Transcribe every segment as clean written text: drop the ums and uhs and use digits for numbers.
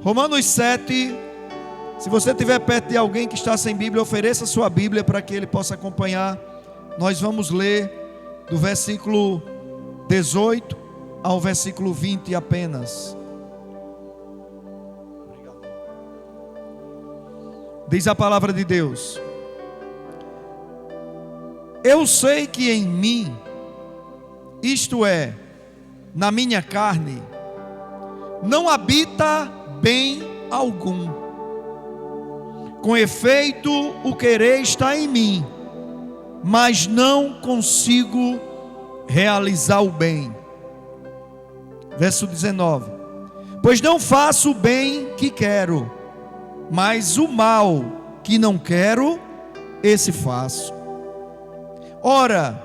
Romanos 7. Se você estiver perto de alguém que está sem Bíblia, ofereça sua Bíblia para que ele possa acompanhar. Nós vamos ler do versículo 18 ao versículo 20 apenas. Diz a palavra de Deus: eu sei que em mim, isto é, na minha carne, não habita bem algum. Com efeito, o querer está em mim, mas não consigo realizar o bem. Verso 19: pois não faço o bem que quero, mas o mal que não quero, esse faço. Ora,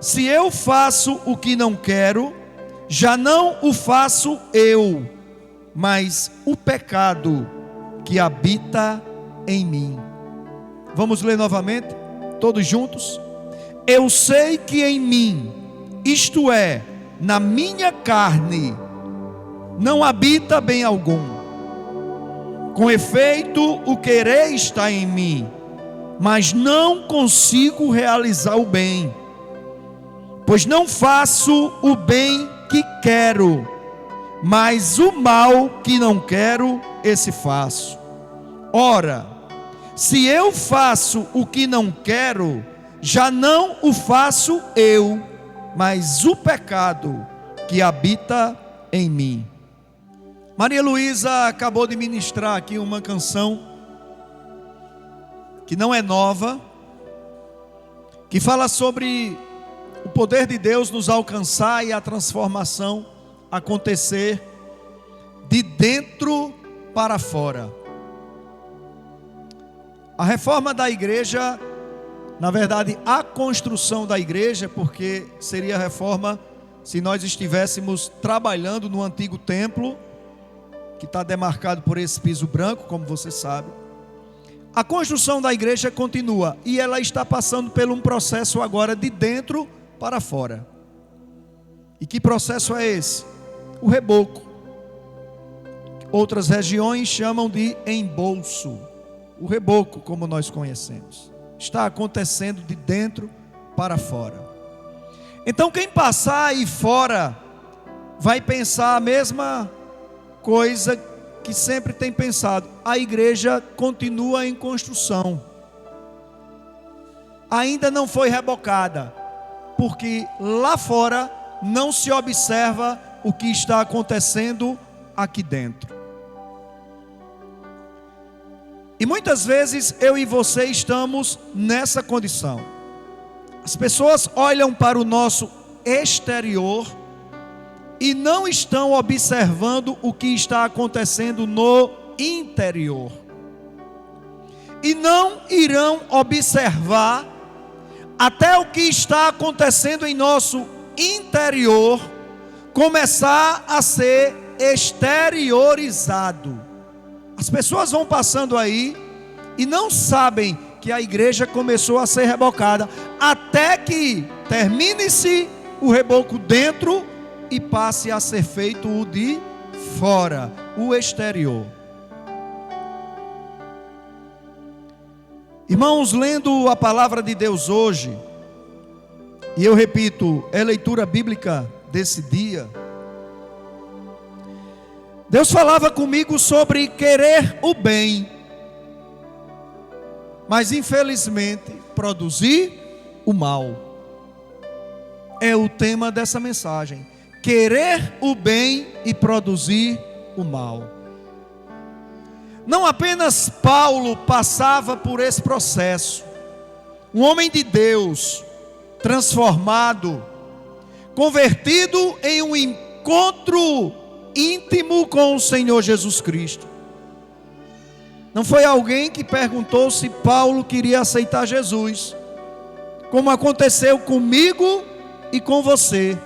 se eu faço o que não quero, já não o faço eu, mas o pecado que habita em mim. Vamos ler novamente, todos juntos? Eu sei que em mim, isto é, na minha carne, não habita bem algum. Com efeito, o querer está em mim, mas não consigo realizar o bem. Pois não faço o bem que quero, mas o mal que não quero, esse faço. Ora, se eu faço o que não quero, já não o faço eu, mas o pecado que habita em mim. Maria Luísa acabou de ministrar aqui uma canção que não é nova, que fala sobre o poder de Deus nos alcançar e a transformação acontecer de dentro para fora. A reforma da igreja, na verdade a construção da igreja, porque seria reforma se nós estivéssemos trabalhando no antigo templo, que está demarcado por esse piso branco, como você sabe. A construção da igreja continua, e ela está passando por um processo agora de dentro para fora. E que processo é esse? O reboco. Outras regiões chamam de embolso. O reboco, como nós conhecemos, está acontecendo de dentro para fora. Então quem passar aí fora vai pensar a mesma coisa que sempre tem pensado: a igreja continua em construção, ainda não foi rebocada, porque lá fora não se observa o que está acontecendo aqui dentro. E muitas vezes eu e você estamos nessa condição. As pessoas olham para o nosso exterior e não estão observando o que está acontecendo no interior. E não irão observar até o que está acontecendo em nosso interior começar a ser exteriorizado. As pessoas vão passando aí e não sabem que a igreja começou a ser rebocada, até que termine-se o reboco dentro e passe a ser feito o de fora, o exterior. Irmãos, lendo a palavra de Deus hoje, e eu repito, é leitura bíblica desse dia, Deus falava comigo sobre querer o bem, mas infelizmente produzir o mal. É o tema dessa mensagem: querer o bem e produzir o mal. Não apenas Paulo passava por esse processo. Um homem de Deus, transformado, convertido em um encontro íntimo com o Senhor Jesus Cristo. Não foi alguém que perguntou se Paulo queria aceitar Jesus, como aconteceu comigo e com você.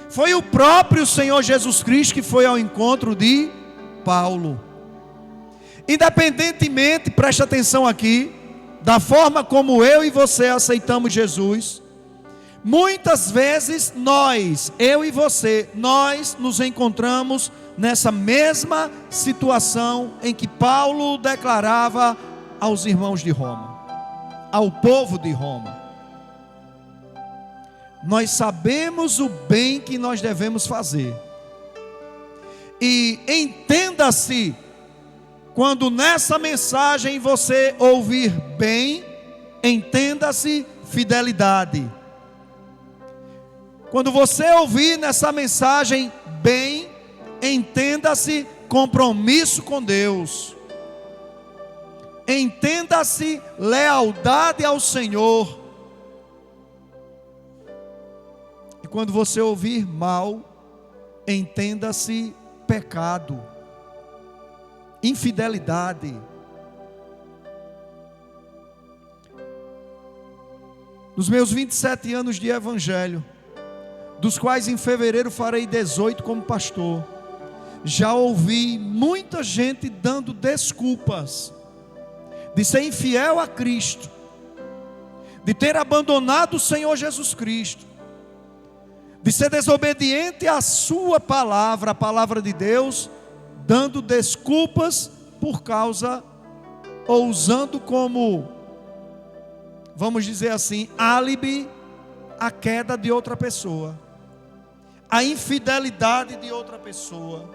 Foi o próprio Senhor Jesus Cristo que foi ao encontro de Paulo. Independentemente, preste atenção aqui, da forma como eu e você aceitamos Jesus, muitas vezes nós, eu e você, nós nos encontramos nessa mesma situação em que Paulo declarava aos irmãos de Roma, ao povo de Roma. Nós sabemos o bem que nós devemos fazer. E entenda-se, quando nessa mensagem você ouvir bem, entenda-se fidelidade. Quando você ouvir nessa mensagem bem, entenda-se compromisso com Deus. Entenda-se lealdade ao Senhor. E quando você ouvir mal, entenda-se pecado, infidelidade. Nos meus 27 anos de evangelho, dos quais em fevereiro farei 18 como pastor, já ouvi muita gente dando desculpas de ser infiel a Cristo, de ter abandonado o Senhor Jesus Cristo, de ser desobediente à sua palavra, a palavra de Deus, dando desculpas por causa, ou usando como, vamos dizer assim, álibi, a queda de outra pessoa, a infidelidade de outra pessoa,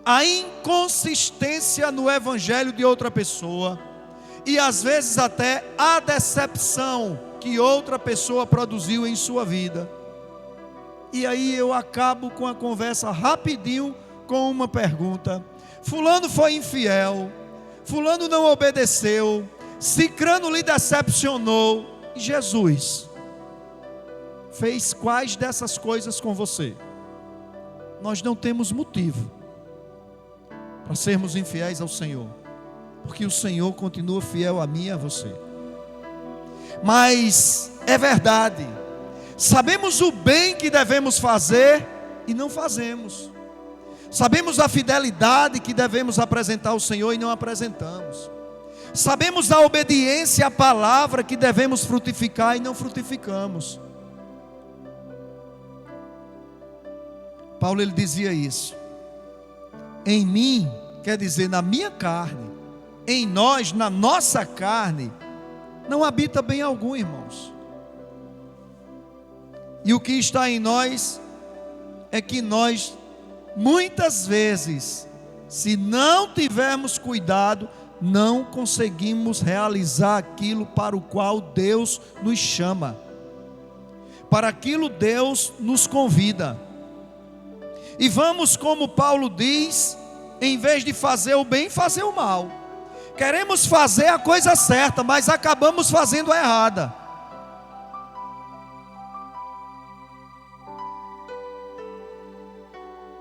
a inconsistência no evangelho de outra pessoa, e às vezes até a decepção que outra pessoa produziu em sua vida. E aí eu acabo com a conversa rapidinho com uma pergunta: fulano foi infiel, fulano não obedeceu, cicrano lhe decepcionou, e Jesus fez quais dessas coisas com você? Nós não temos motivo para sermos infiéis ao Senhor, porque o Senhor continua fiel a mim e a você. Mas é verdade, sabemos o bem que devemos fazer e não fazemos. Sabemos a fidelidade que devemos apresentar ao Senhor e não apresentamos. Sabemos a obediência à palavra que devemos frutificar e não frutificamos. Paulo, ele dizia isso: em mim, quer dizer, na minha carne, em nós, na nossa carne, não habita bem algum, irmãos. E o que está em nós é que nós, muitas vezes, se não tivermos cuidado, não conseguimos realizar aquilo para o qual Deus nos chama, para aquilo Deus nos convida. E vamos, como Paulo diz, em vez de fazer o bem, fazer o mal. Queremos fazer a coisa certa, mas acabamos fazendo a errada.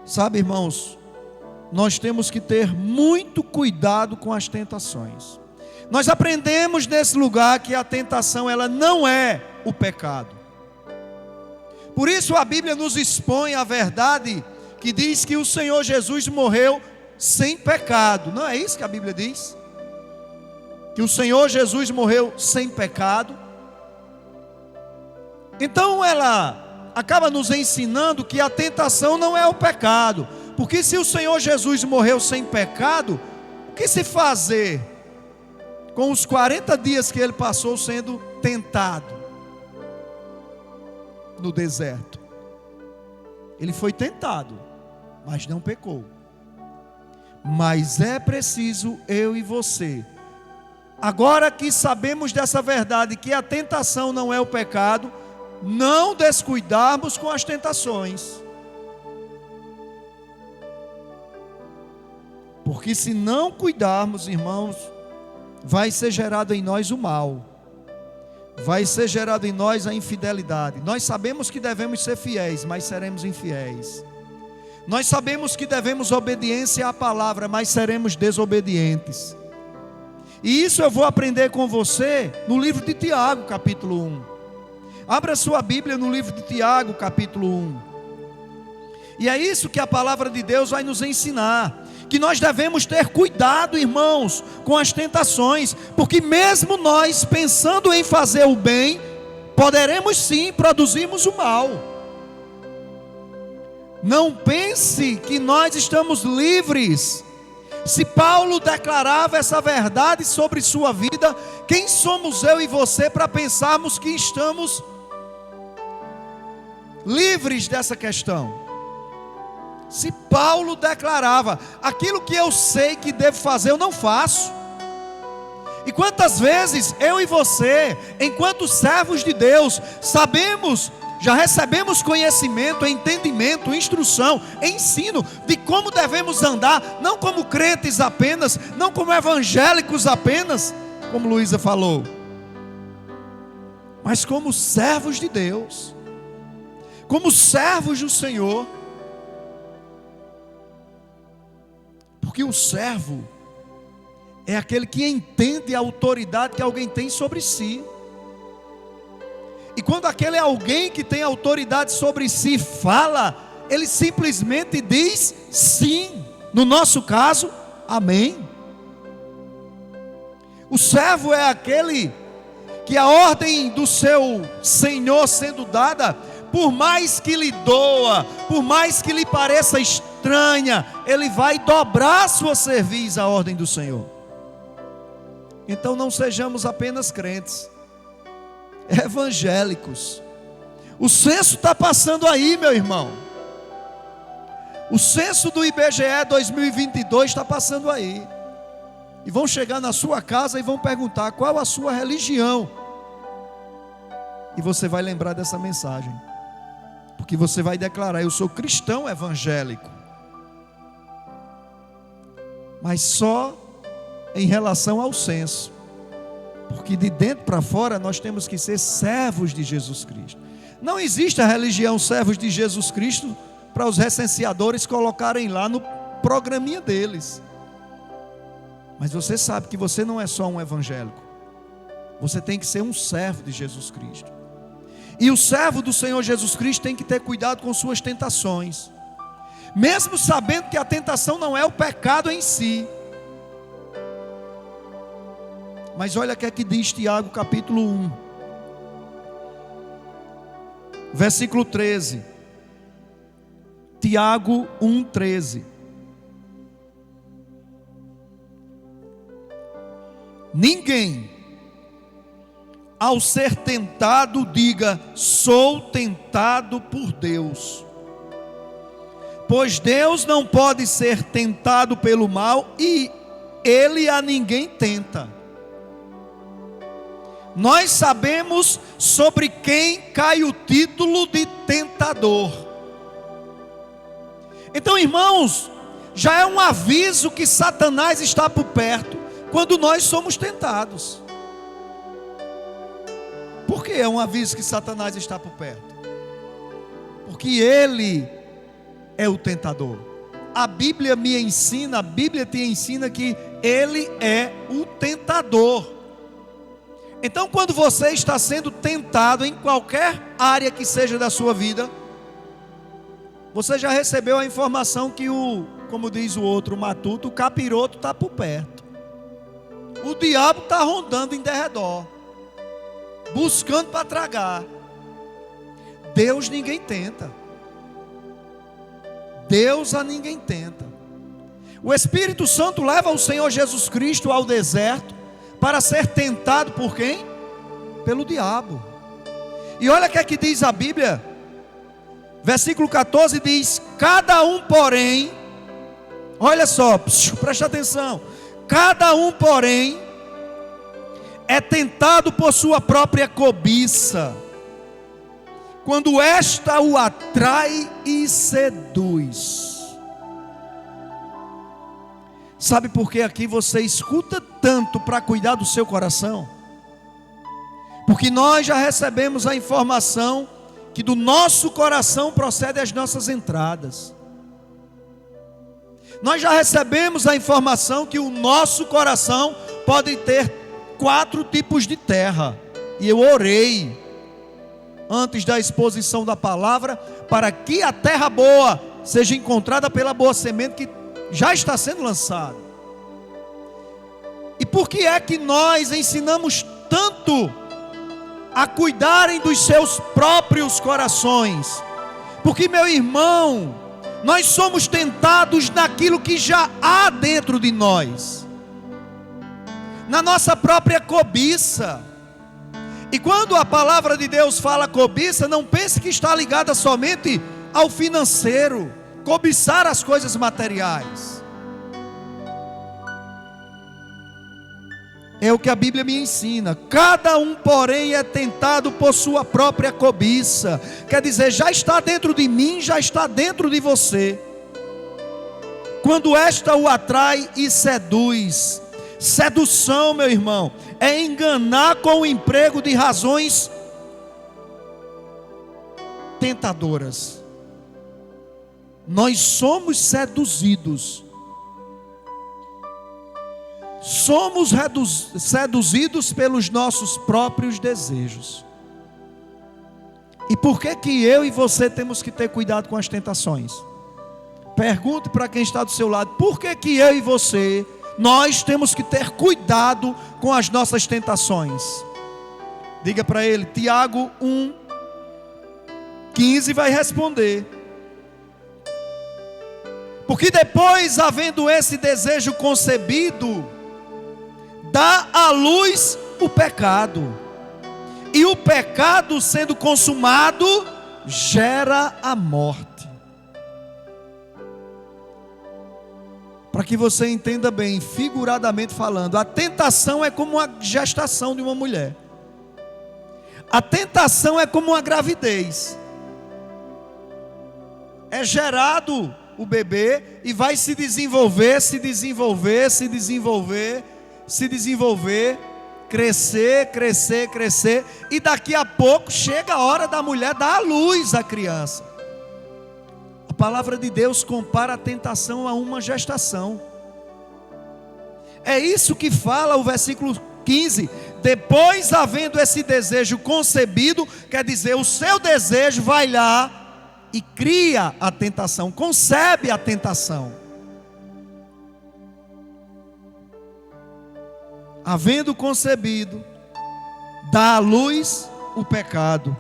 Sabe, irmãos, nós temos que ter muito cuidado com as tentações. Nós aprendemos nesse lugar que a tentação, ela não é o pecado. Por isso a Bíblia nos expõe a verdade que diz que o Senhor Jesus morreu sem pecado. Não é isso que a Bíblia diz? Que o Senhor Jesus morreu sem pecado. Então ela acaba nos ensinando que a tentação não é o pecado. Porque se o Senhor Jesus morreu sem pecado, o que se fazer com os 40 dias que ele passou sendo tentado no deserto? Ele foi tentado, mas não pecou. Mas é preciso eu e você, agora que sabemos dessa verdade, que a tentação não é o pecado, não descuidarmos com as tentações. Porque se não cuidarmos, irmãos, vai ser gerado em nós o mal, vai ser gerado em nós a infidelidade. Nós sabemos que devemos ser fiéis, mas seremos infiéis. Nós sabemos que devemos obediência à palavra, mas seremos desobedientes. E isso eu vou aprender com você no livro de Tiago, capítulo 1. Abra sua Bíblia no livro de Tiago, capítulo 1. E é isso que a palavra de Deus vai nos ensinar, que nós devemos ter cuidado, irmãos, com as tentações, porque mesmo nós pensando em fazer o bem, poderemos sim produzirmos o mal. Não pense que nós estamos livres. Se Paulo declarava essa verdade sobre sua vida, quem somos eu e você para pensarmos que estamos livres dessa questão? Se Paulo declarava, aquilo que eu sei que devo fazer, eu não faço. E quantas vezes eu e você, enquanto servos de Deus, sabemos, já recebemos conhecimento, entendimento, instrução, ensino de como devemos andar, não como crentes apenas, não como evangélicos apenas, como Luísa falou, mas como servos de Deus, como servos do Senhor. Porque o servo é aquele que entende a autoridade que alguém tem sobre si. E quando aquele alguém que tem autoridade sobre si fala, ele simplesmente diz sim. No nosso caso, amém. O servo é aquele que a ordem do seu Senhor sendo dada, por mais que lhe doa, por mais que lhe pareça estranha, ele vai dobrar sua cerviz à ordem do Senhor. Então não sejamos apenas crentes, evangélicos. O censo está passando aí, meu irmão. O censo do IBGE 2022 está passando aí. E vão chegar na sua casa e vão perguntar qual a sua religião. E você vai lembrar dessa mensagem. Porque você vai declarar: eu sou cristão evangélico. Mas só em relação ao censo. Porque de dentro para fora nós temos que ser servos de Jesus Cristo. Não existe a religião servos de Jesus Cristo para os recenseadores colocarem lá no programinha deles. Mas você sabe que você não é só um evangélico. Você tem que ser um servo de Jesus Cristo. E o servo do Senhor Jesus Cristo tem que ter cuidado com suas tentações. Mesmo sabendo que a tentação não é o pecado em si. Mas olha o que é que diz Tiago capítulo 1. Versículo 13. Tiago 1:13. Ninguém, ao ser tentado, diga: sou tentado por Deus. Pois Deus não pode ser tentado pelo mal e Ele a ninguém tenta. Nós sabemos sobre quem cai o título de tentador. Então, irmãos, já é um aviso que Satanás está por perto quando nós somos tentados. Por que é um aviso que Satanás está por perto? Porque ele é o tentador. A Bíblia me ensina, a Bíblia te ensina que ele é o tentador. Então, quando você está sendo tentado em qualquer área que seja da sua vida, você já recebeu a informação que como diz o outro matuto, o capiroto está por perto. O diabo está rondando em derredor, buscando para tragar. Deus ninguém tenta. Deus a ninguém tenta. O Espírito Santo leva o Senhor Jesus Cristo ao deserto para ser tentado por quem? Pelo diabo. E olha o que é que diz a Bíblia. Versículo 14 diz: cada um porém, olha só, presta atenção, cada um porém é tentado por sua própria cobiça, quando esta o atrai e seduz. Sabe por que aqui você escuta tanto para cuidar do seu coração? Porque nós já recebemos a informação que do nosso coração procedem as nossas entradas. Nós já recebemos a informação que o nosso coração pode ter 4 tipos de terra. E eu orei antes da exposição da palavra para que a terra boa seja encontrada pela boa semente que já está sendo lançada. E por que é que nós ensinamos tanto a cuidarem dos seus próprios corações? Porque, meu irmão, Nós somos tentados naquilo que já há dentro de nós, na nossa própria cobiça. E quando a palavra de Deus fala cobiça, não pense que está ligada somente ao financeiro, cobiçar as coisas materiais. É o que a Bíblia me ensina. Cada um, porém, é tentado por sua própria cobiça. Quer dizer, já está dentro de mim, já está dentro de você. Quando esta o atrai e seduz. Sedução, meu irmão, é enganar com o emprego de razões tentadoras. Nós somos seduzidos. Somos seduzidos pelos nossos próprios desejos. E por que eu e você temos que ter cuidado com as tentações? Pergunte para quem está do seu lado: por que eu e você, nós temos que ter cuidado com as nossas tentações? Diga para ele. Tiago 1:15 vai responder. Porque depois, havendo esse desejo concebido, dá à luz o pecado. E o pecado, sendo consumado, gera a morte. Para que você entenda bem, figuradamente falando, a tentação é como a gestação de uma mulher. A tentação é como uma gravidez. É gerado o bebê e vai se desenvolver, crescer, e daqui a pouco chega a hora da mulher dar à luz à criança. A palavra de Deus compara a tentação a uma gestação. É isso que fala o versículo 15. Depois, havendo esse desejo concebido, quer dizer, o seu desejo vai lá e cria a tentação, concebe a tentação. Havendo concebido, dá à luz o pecado.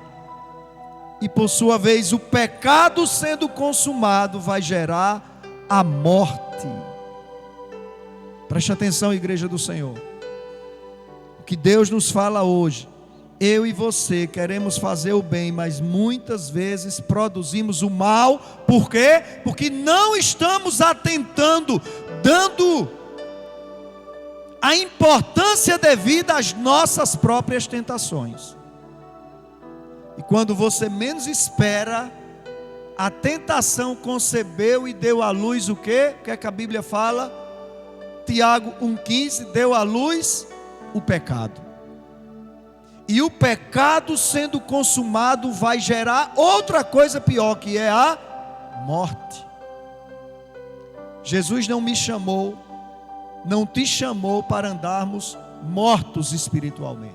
E por sua vez, o pecado sendo consumado vai gerar a morte. Preste atenção, igreja do Senhor. O que Deus nos fala hoje: eu e você queremos fazer o bem, mas muitas vezes produzimos o mal. Por quê? Porque não estamos atentando, dando a importância devida às nossas próprias tentações. E quando você menos espera, a tentação concebeu e deu à luz o quê? O que é que a Bíblia fala? Tiago 1,15, deu à luz o pecado. E o pecado sendo consumado vai gerar outra coisa pior, que é a morte. Jesus não me chamou, não te chamou para andarmos mortos espiritualmente,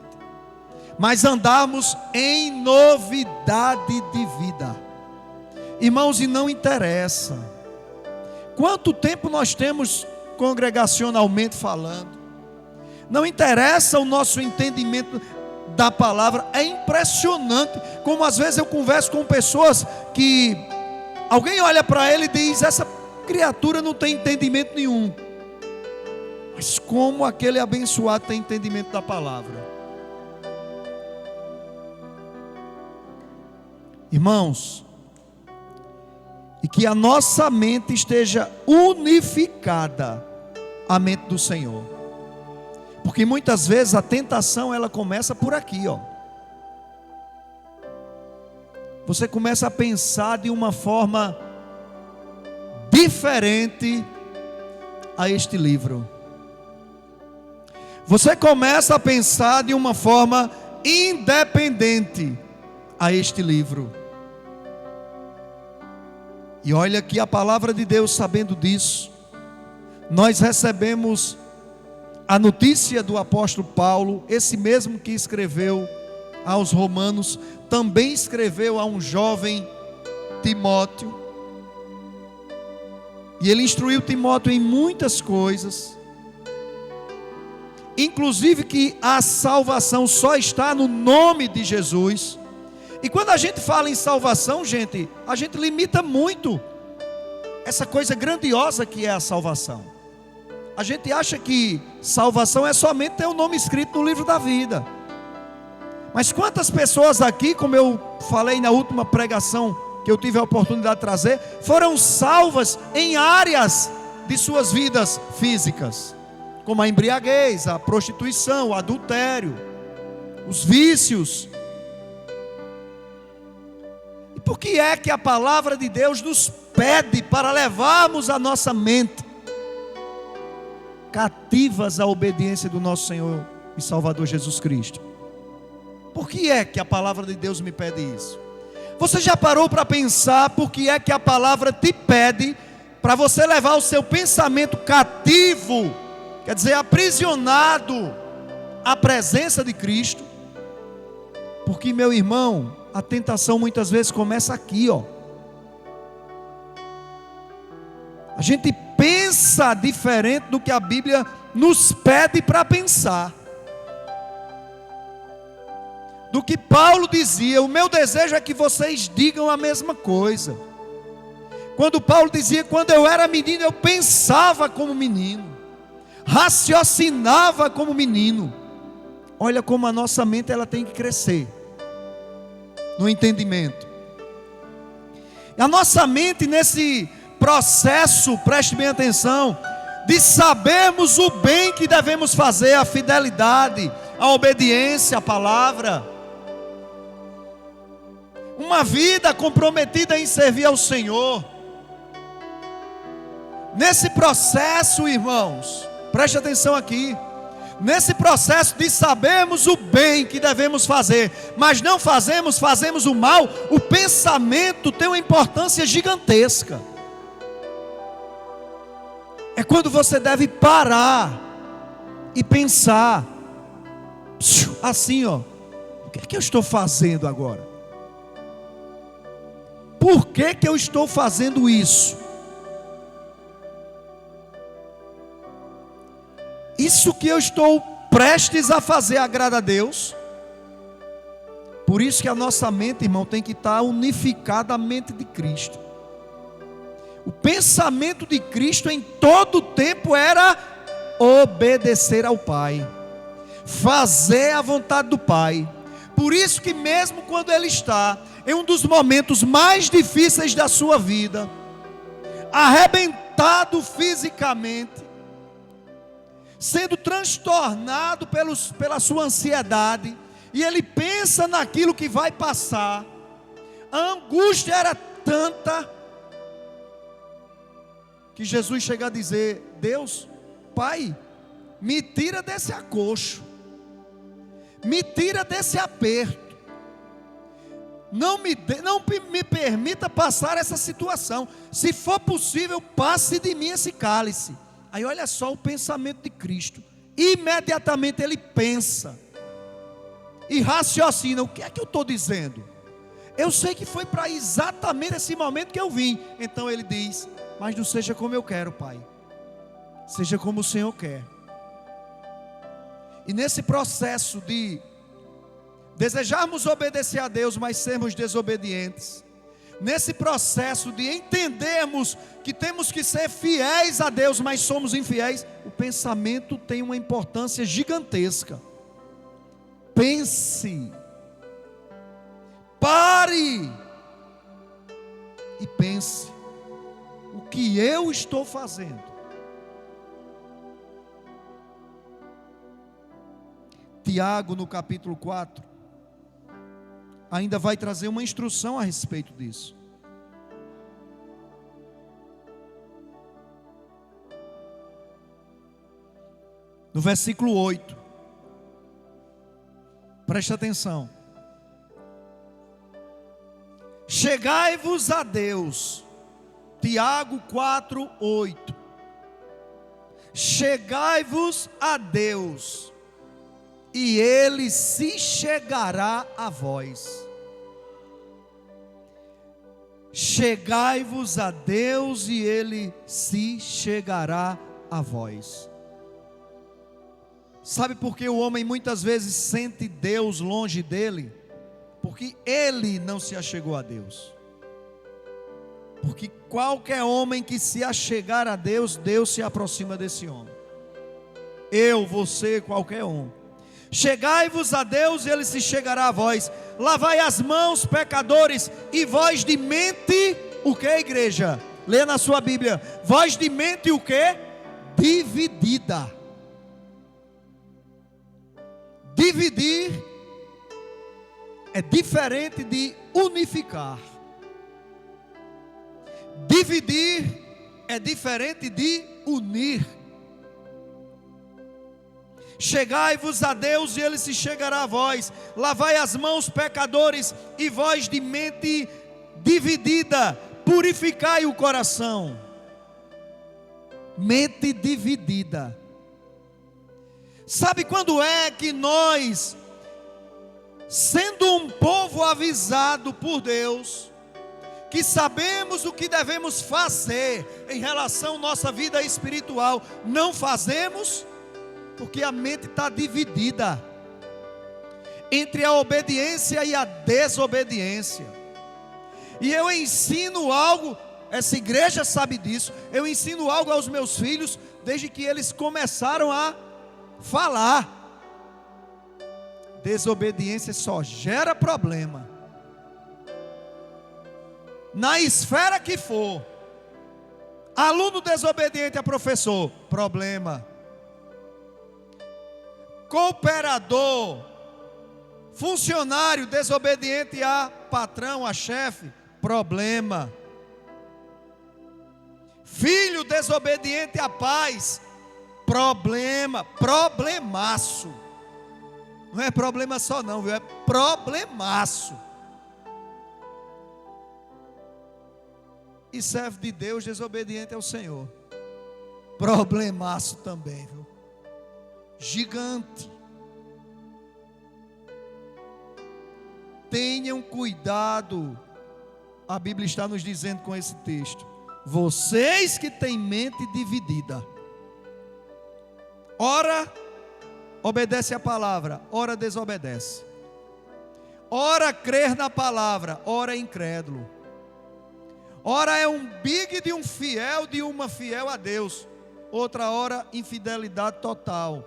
mas andarmos em novidade de vida. Irmãos, e não interessa quanto tempo nós temos congregacionalmente falando, não interessa o nosso entendimento da palavra. É impressionante como às vezes eu converso com pessoas que alguém olha para ele e diz: essa criatura não tem entendimento nenhum. Mas como aquele abençoado tem entendimento da palavra. Irmãos, e que a nossa mente esteja unificada à mente do Senhor. Porque muitas vezes a tentação, ela começa por aqui, ó. Você começa a pensar de uma forma diferente a este livro. Você começa a pensar de uma forma independente a este livro. E olha que a palavra de Deus, sabendo disso, nós recebemos a notícia do apóstolo Paulo, esse mesmo que escreveu aos Romanos, também escreveu a um jovem Timóteo. E ele instruiu Timóteo em muitas coisas, inclusive que a salvação só está no nome de Jesus. E quando a gente fala em salvação, gente, a gente limita muito. essa coisa grandiosa que é a salvação. A gente acha que salvação é somente ter o nome escrito no livro da vida. Mas quantas pessoas aqui, como eu falei na última pregação que eu tive a oportunidade de trazer, foram salvas em áreas de suas vidas físicas, como a embriaguez, a prostituição, o adultério, os vícios. E por que é que a palavra de Deus nos pede para levarmos a nossa mente cativas à obediência do nosso Senhor e Salvador Jesus Cristo? Por que é que a palavra de Deus me pede isso? Você já parou para pensar por que é que a palavra te pede para você levar o seu pensamento cativo, quer dizer, aprisionado à presença de Cristo? Porque, meu irmão, a tentação muitas vezes começa aqui, ó. A gente pensa diferente do que a Bíblia nos pede para pensar. Do que Paulo dizia, o meu desejo é que vocês digam a mesma coisa. Quando Paulo dizia, quando eu era menino, eu pensava como menino, raciocinava como menino. Olha como a nossa mente ela tem que crescer no entendimento. A nossa mente nesse processo, preste bem atenção, de sabermos o bem que devemos fazer, a fidelidade, a obediência à palavra, uma vida comprometida em servir ao Senhor. Nesse processo, irmãos, preste atenção aqui, nesse processo de sabermos o bem que devemos fazer, mas não fazemos, fazemos o mal, o pensamento tem uma importância gigantesca. É quando você deve parar e pensar assim, ó, o que é que eu estou fazendo agora? Por que que eu estou fazendo isso? Isso que eu estou prestes a fazer agrada a Deus? Por isso que a nossa mente, irmão, tem que estar unificada à mente de Cristo. O pensamento de Cristo em todo o tempo era obedecer ao Pai, fazer a vontade do Pai. Por isso que mesmo quando Ele está em um dos momentos mais difíceis da sua vida, arrebentado fisicamente, sendo transtornado pela sua ansiedade, e ele pensa naquilo que vai passar, a angústia era tanta, que Jesus chega a dizer, Deus, Pai, me tira desse acolcho, me tira desse aperto, não me permita passar essa situação, se for possível, passe de mim esse cálice. Aí olha só o pensamento de Cristo, imediatamente ele pensa, e raciocina, o que é que eu estou dizendo? Eu sei que foi para exatamente esse momento que eu vim. Então ele diz, mas não seja como eu quero, Pai, seja como o Senhor quer. E nesse processo de desejarmos obedecer a Deus, mas sermos desobedientes, nesse processo de entendermos que temos que ser fiéis a Deus, mas somos infiéis, o pensamento tem uma importância gigantesca. Pense, pare e pense, o que eu estou fazendo? Tiago, no capítulo 4, ainda vai trazer uma instrução a respeito disso. No versículo 8, preste atenção. Chegai-vos a Deus, Tiago 4, 8. Chegai-vos a Deus, e Ele se chegará a vós. Chegai-vos a Deus, e Ele se chegará a vós. Sabe por que o homem muitas vezes sente Deus longe dele? Porque ele não se achegou a Deus. Porque qualquer homem que se achegar a Deus, Deus se aproxima desse homem. Eu, você, qualquer um. Chegai-vos a Deus e Ele se chegará a vós. Lavai as mãos, pecadores, e vós de mente, o que, igreja? Lê na sua Bíblia. Vós de mente o que? Dividida. Dividir é diferente de unificar. Dividir é diferente de unir. Chegai-vos a Deus e Ele se chegará a vós. Lavai as mãos, pecadores, e vós de mente dividida, purificai o coração. Mente dividida. Sabe quando é que nós, sendo um povo avisado por Deus, que sabemos o que devemos fazer em relação à nossa vida espiritual, não fazemos? Porque a mente está dividida entre a obediência e a desobediência. E eu ensino algo, essa igreja sabe disso, eu ensino algo aos meus filhos desde que eles começaram a falar. Desobediência só gera problema. Na esfera que for. Aluno desobediente a professor, problema. Cooperador, funcionário desobediente a patrão, a chefe, problema. Filho desobediente a pais, problema, problemaço. Não é problema só não, viu? É problemaço. E servo de Deus desobediente ao Senhor, problemaço também, viu? Gigante. Tenham cuidado, a Bíblia está nos dizendo com esse texto, vocês que têm mente dividida, ora obedece a palavra, ora desobedece, ora crer na palavra, ora incrédulo, ora é um big de um fiel, de uma fiel a Deus, outra hora infidelidade total.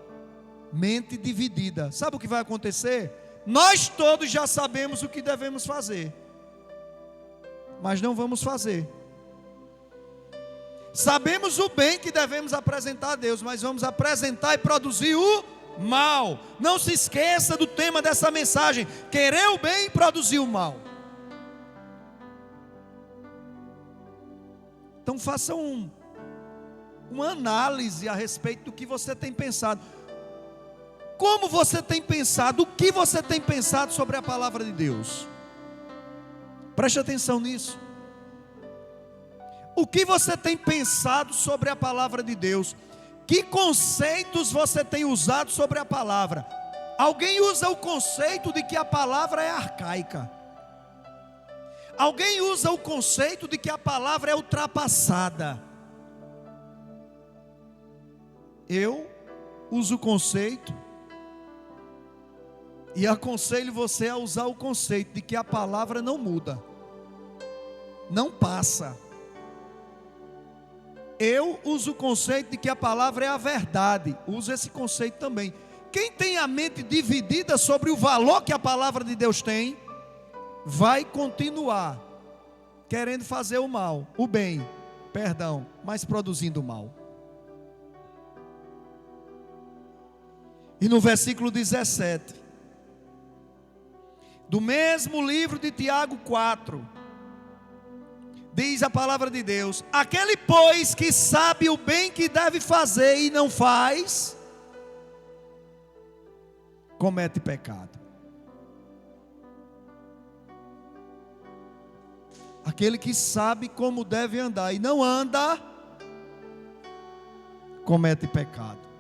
Mente dividida. Sabe o que vai acontecer? Nós todos já sabemos o que devemos fazer, mas não vamos fazer. Sabemos o bem que devemos apresentar a Deus, mas vamos apresentar e produzir o mal. Não se esqueça do tema dessa mensagem: querer o bem e produzir o mal. Então faça uma análise a respeito do que você tem pensado. Como você tem pensado? O que você tem pensado sobre a palavra de Deus? Preste atenção nisso. O que você tem pensado sobre a palavra de Deus? Que conceitos você tem usado sobre a palavra? Alguém usa o conceito de que a palavra é arcaica. Alguém usa o conceito de que a palavra é ultrapassada. Eu uso o conceito e aconselho você a usar o conceito de que a palavra não muda, não passa. Eu uso o conceito de que a palavra é a verdade, uso esse conceito também. Quem tem a mente dividida sobre o valor que a palavra de Deus tem, vai continuar querendo fazer o mal, o bem, perdão, mas produzindo o mal. E no versículo 17, do mesmo livro de Tiago 4, diz a palavra de Deus: aquele pois que sabe o bem que deve fazer e não faz, comete pecado. Aquele que sabe como deve andar e não anda, comete pecado.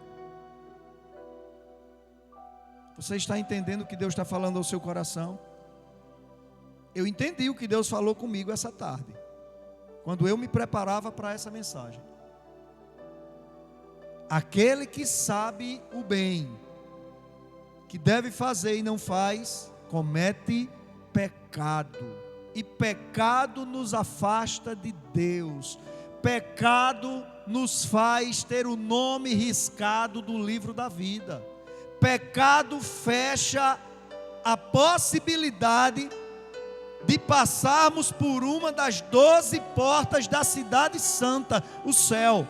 Você está entendendo o que Deus está falando ao seu coração? Eu entendi o que Deus falou comigo essa tarde, quando eu me preparava para essa mensagem. Aquele que sabe o bem que deve fazer e não faz, comete pecado. E pecado nos afasta de Deus. Pecado nos faz ter o nome riscado do livro da vida. Pecado fecha a possibilidade de passarmos por uma das 12 portas da cidade santa, o céu.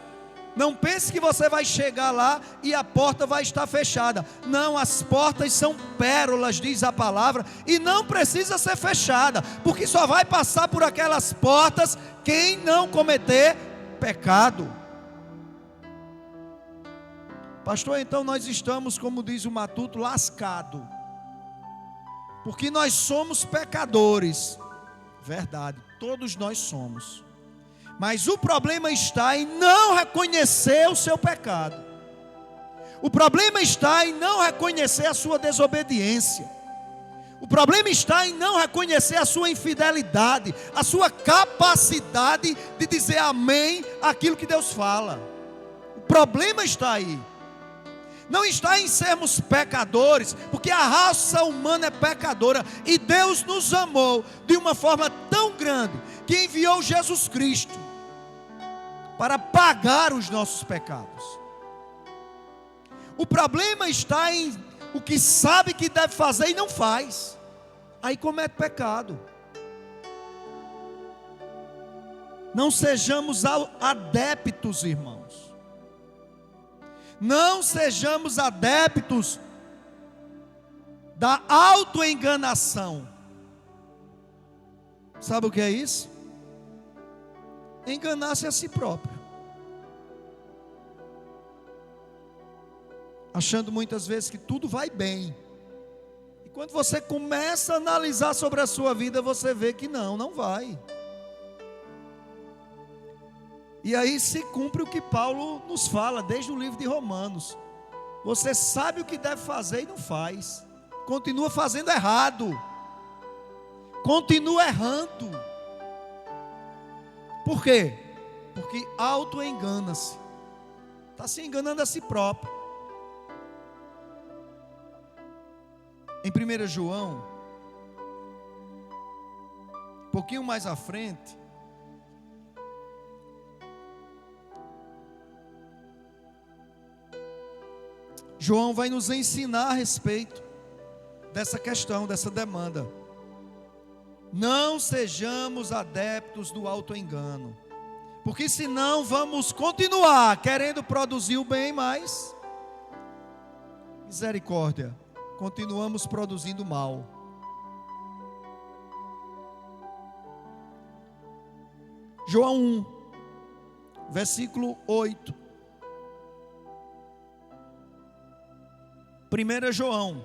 Não pense que você vai chegar lá e a porta vai estar fechada. Não, as portas são pérolas, diz a palavra, e não precisa ser fechada, porque só vai passar por aquelas portas quem não cometer pecado. Pastor, então nós estamos, como diz o Matuto, lascado, porque nós somos pecadores. Verdade, todos nós somos. Mas o problema está em não reconhecer o seu pecado. O problema está em não reconhecer a sua desobediência. O problema está em não reconhecer a sua infidelidade, a sua capacidade de dizer amém àquilo que Deus fala. O problema está aí. Não está em sermos pecadores, porque a raça humana é pecadora, e Deus nos amou de uma forma tão grande, que enviou Jesus Cristo para pagar os nossos pecados. O problema está em o que sabe que deve fazer e não faz, aí comete pecado. Não sejamos adeptos, irmãos. Não sejamos adeptos da autoenganação. Sabe o que é isso? Enganar-se a si próprio, achando muitas vezes que tudo vai bem, e quando você começa a analisar sobre a sua vida, você vê que não vai. E aí se cumpre o que Paulo nos fala desde o livro de Romanos: você sabe o que deve fazer e não faz, continua fazendo errado, continua errando. Por quê? Porque auto-engana-se, está se enganando a si próprio. Em 1 João, um pouquinho mais à frente, João vai nos ensinar a respeito dessa questão, dessa demanda. Não sejamos adeptos do auto-engano, porque senão vamos continuar querendo produzir o bem, mas misericórdia, continuamos produzindo mal. João 1, versículo 8. 1 João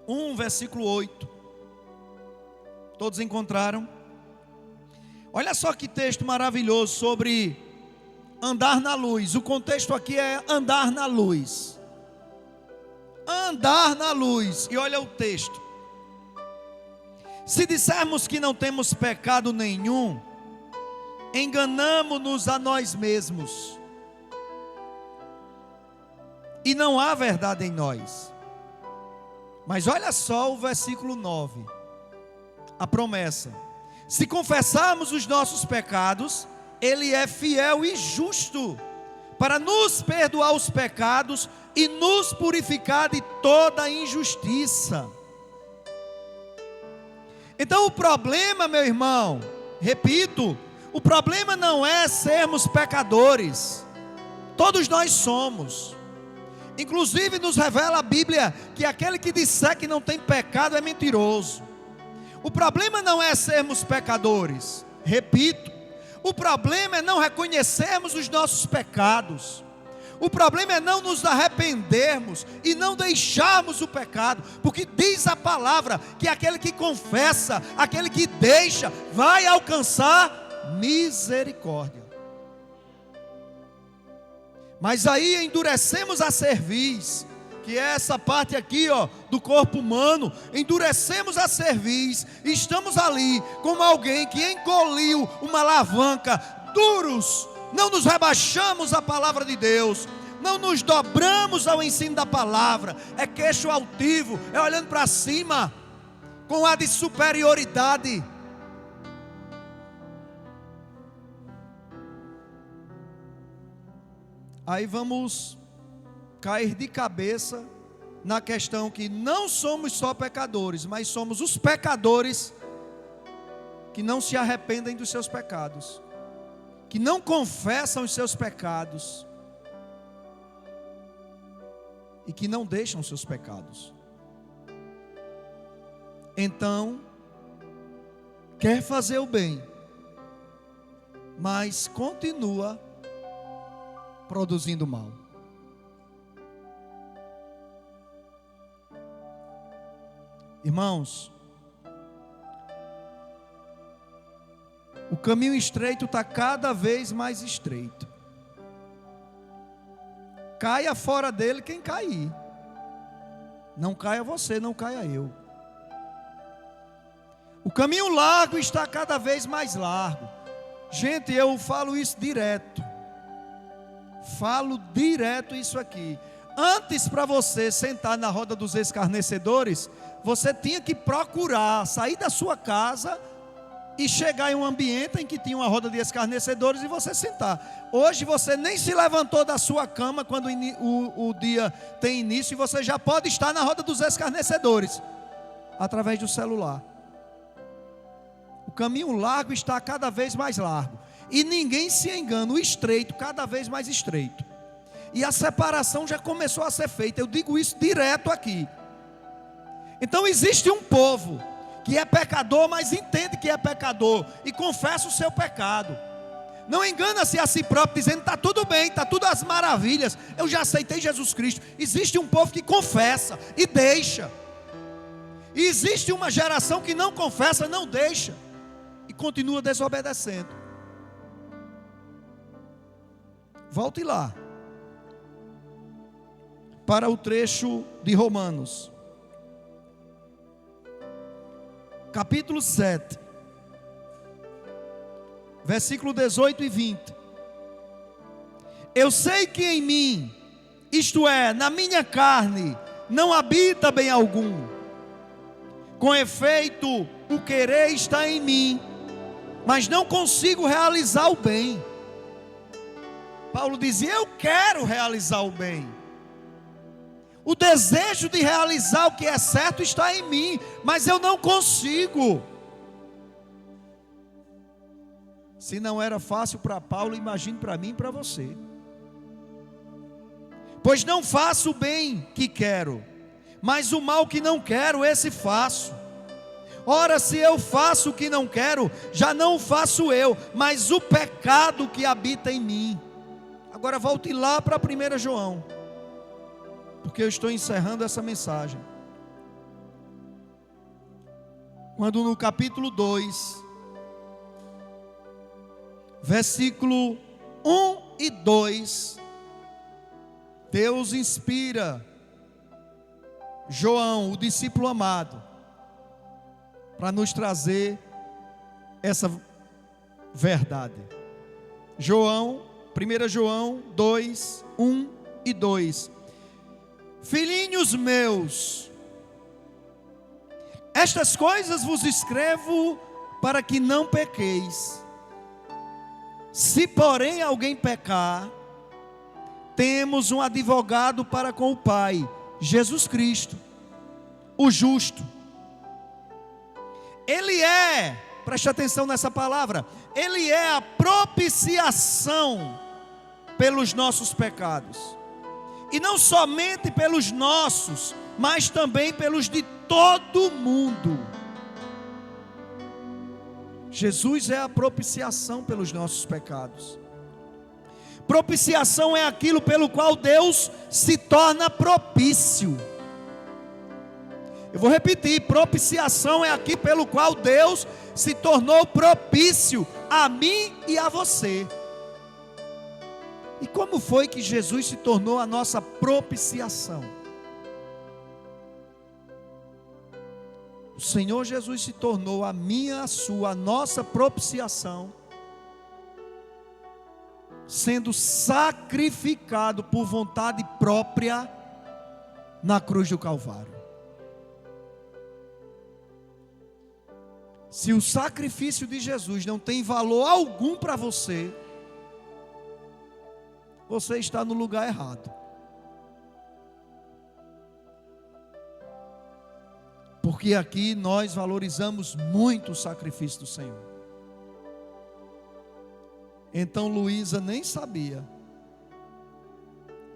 1, versículo 8. Todos encontraram? Olha só que texto maravilhoso sobre andar na luz. O contexto aqui é andar na luz. Andar na luz. E olha o texto: se dissermos que não temos pecado nenhum, enganamo-nos a nós mesmos, e não há verdade em nós. Mas olha só o versículo 9, a promessa: se confessarmos os nossos pecados, Ele é fiel e justo para nos perdoar os pecados e nos purificar de toda injustiça. Então o problema, meu irmão, repito, o problema não é sermos pecadores. Todos nós somos. Inclusive nos revela a Bíblia que aquele que disser que não tem pecado é mentiroso. O problema não é sermos pecadores. Repito, o problema é não reconhecermos os nossos pecados. O problema é não nos arrependermos e não deixarmos o pecado, porque diz a palavra que aquele que confessa, aquele que deixa, vai alcançar misericórdia. Mas aí endurecemos a cerviz, que é essa parte aqui, do corpo humano. Endurecemos a cerviz e estamos ali como alguém que engoliu uma alavanca, duros. Não nos rebaixamos à palavra de Deus, não nos dobramos ao ensino da palavra. É queixo altivo, é olhando para cima com ar de superioridade. aí vamos cair de cabeça na questão que não somos só pecadores, mas somos os pecadores que não se arrependem dos seus pecados, que não confessam os seus pecados e que não deixam os seus pecados. Então, quer fazer o bem, mas continua produzindo mal. Irmãos, o caminho estreito está cada vez mais estreito. Caia fora dele quem cair. Não caia você, não caia eu. O caminho largo está cada vez mais largo. Gente, eu falo isso direto. Falo direto isso aqui. Antes, para você sentar na roda dos escarnecedores, você tinha que procurar sair da sua casa e chegar em um ambiente em que tinha uma roda de escarnecedores e você sentar. Hoje você nem se levantou da sua cama quando o dia tem início e você já pode estar na roda dos escarnecedores através do celular. O caminho largo está cada vez mais largo. E ninguém se engana, o estreito cada vez mais estreito. E a separação já começou a ser feita. Eu digo isso direto aqui. Então existe um povo que é pecador, mas entende que é pecador e confessa o seu pecado. Não engana-se a si próprio dizendo: está tudo bem, está tudo às maravilhas, eu já aceitei Jesus Cristo. Existe um povo que confessa e deixa. E existe uma geração que não confessa, não deixa e continua desobedecendo. Volte lá para o trecho de Romanos, capítulo 7, versículo 18 e 20. Eu sei que em mim, isto é, na minha carne, não habita bem algum. Com efeito, o querer está em mim, mas não consigo realizar o bem. Paulo dizia: eu quero realizar o bem. O desejo de realizar o que é certo está em mim, mas eu não consigo. Se não era fácil para Paulo, imagine para mim e para você. Pois não faço o bem que quero, mas o mal que não quero, esse faço. Ora, se eu faço o que não quero, já não o faço eu, mas o pecado que habita em mim. Agora volte lá para 1 João, porque eu estou encerrando essa mensagem. Quando no capítulo 2, versículo 1 e 2, Deus inspira João, o discípulo amado, para nos trazer essa verdade. 1 João 2, 1 e 2. Filhinhos meus, estas coisas vos escrevo para que não pequeis. Se porém alguém pecar, temos um advogado para com o Pai, Jesus Cristo, o justo. Ele é, preste atenção nessa palavra, Ele é a propiciação pelos nossos pecados. E não somente pelos nossos, mas também pelos de todo mundo. Jesus é a propiciação pelos nossos pecados. Propiciação é aquilo pelo qual Deus se torna propício. Eu vou repetir: propiciação é aquilo pelo qual Deus se tornou propício a mim e a você. E como foi que Jesus se tornou a nossa propiciação? O Senhor Jesus se tornou a minha, a sua, a nossa propiciação, sendo sacrificado por vontade própria na cruz do Calvário. Se o sacrifício de Jesus não tem valor algum para você, você está no lugar errado. Porque aqui nós valorizamos muito o sacrifício do Senhor. Então Luísa nem sabia.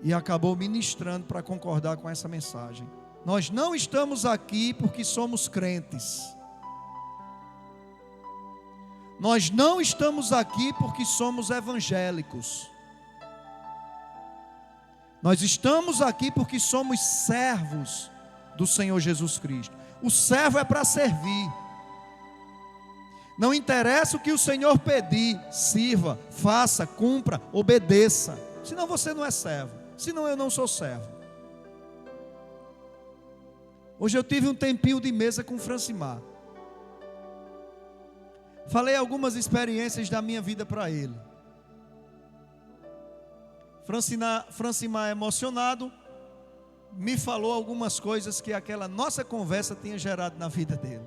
E acabou ministrando para concordar com essa mensagem. Nós não estamos aqui porque somos crentes. Nós não estamos aqui porque somos evangélicos. Nós estamos aqui porque somos servos do Senhor Jesus Cristo. O servo é para servir. Não interessa o que o Senhor pedir, sirva, faça, cumpra, obedeça. Senão você não é servo. Senão eu não sou servo. Hoje eu tive um tempinho de mesa com o Francimar. Falei algumas experiências da minha vida para ele. Francimar emocionado, me falou algumas coisas que aquela nossa conversa tinha gerado na vida dele.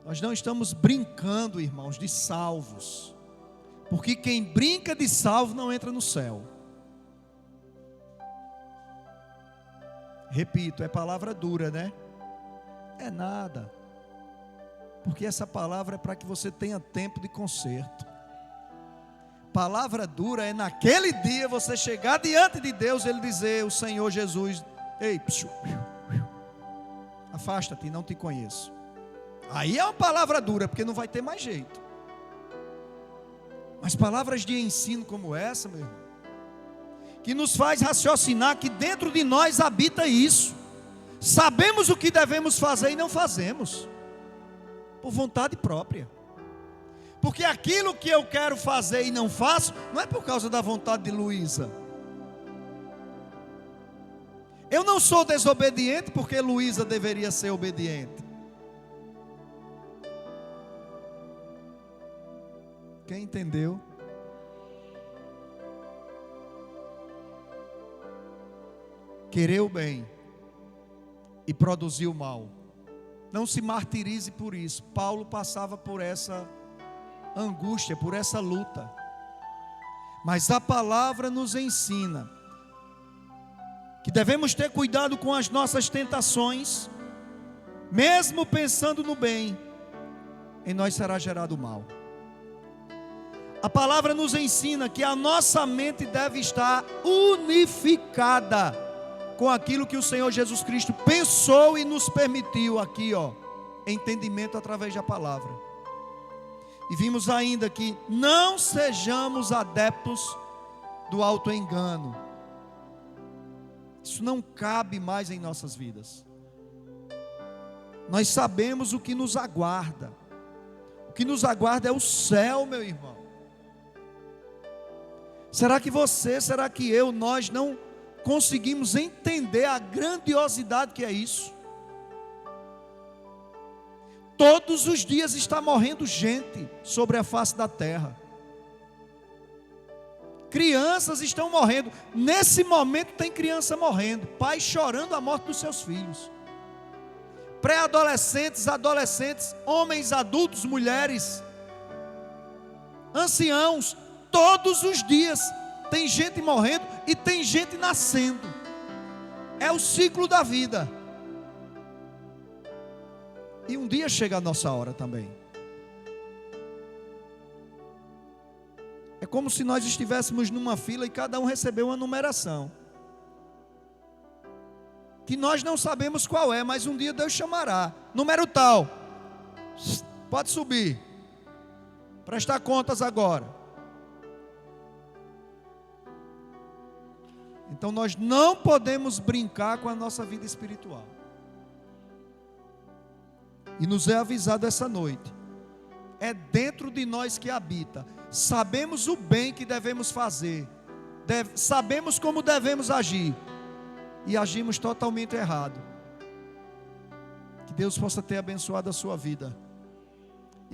Nós não estamos brincando, irmãos, de salvos. Porque quem brinca de salvo não entra no céu. Repito, é palavra dura, né? É nada. Porque essa palavra é para que você tenha tempo de conserto. Palavra dura é naquele dia você chegar diante de Deus, Ele dizer, o Senhor Jesus, ei, afasta-te, não te conheço. Aí é uma palavra dura, porque não vai ter mais jeito. Mas palavras de ensino como essa, meu irmão, que nos faz raciocinar que dentro de nós habita isso. Sabemos o que devemos fazer e não fazemos, por vontade própria. Porque aquilo que eu quero fazer e não faço, não é por causa da vontade de Luísa. Eu não sou desobediente porque Luísa deveria ser obediente. Quem entendeu? Querer o bem e produzir o mal. Não se martirize por isso. Paulo passava por essa angústia, por essa luta. Mas a palavra nos ensina que devemos ter cuidado com as nossas tentações, mesmo pensando no bem, em nós será gerado o mal. A palavra nos ensina que a nossa mente deve estar unificada com aquilo que o Senhor Jesus Cristo pensou e nos permitiu aqui, entendimento através da palavra. E vimos ainda que não sejamos adeptos do autoengano. Isso não cabe mais em nossas vidas. Nós sabemos o que nos aguarda. O que nos aguarda é o céu, meu irmão. Será que será que nós não conseguimos entender a grandiosidade que é isso? Todos os dias está morrendo gente sobre a face da terra. Crianças estão morrendo. Nesse momento tem criança morrendo, pais chorando a morte dos seus filhos. Pré-adolescentes, adolescentes, homens adultos, mulheres, anciãos, todos os dias tem gente morrendo e tem gente nascendo. É o ciclo da vida. E um dia chega a nossa hora também. É como se nós estivéssemos numa fila e cada um recebeu uma numeração, que nós não sabemos qual é, mas um dia Deus chamará. Número tal, pode subir, prestar contas agora. Então nós não podemos brincar com a nossa vida espiritual. E nos é avisado essa noite, é dentro de nós que habita. Sabemos o bem que devemos fazer, sabemos como devemos agir, e agimos totalmente errado. Que Deus possa ter abençoado a sua vida.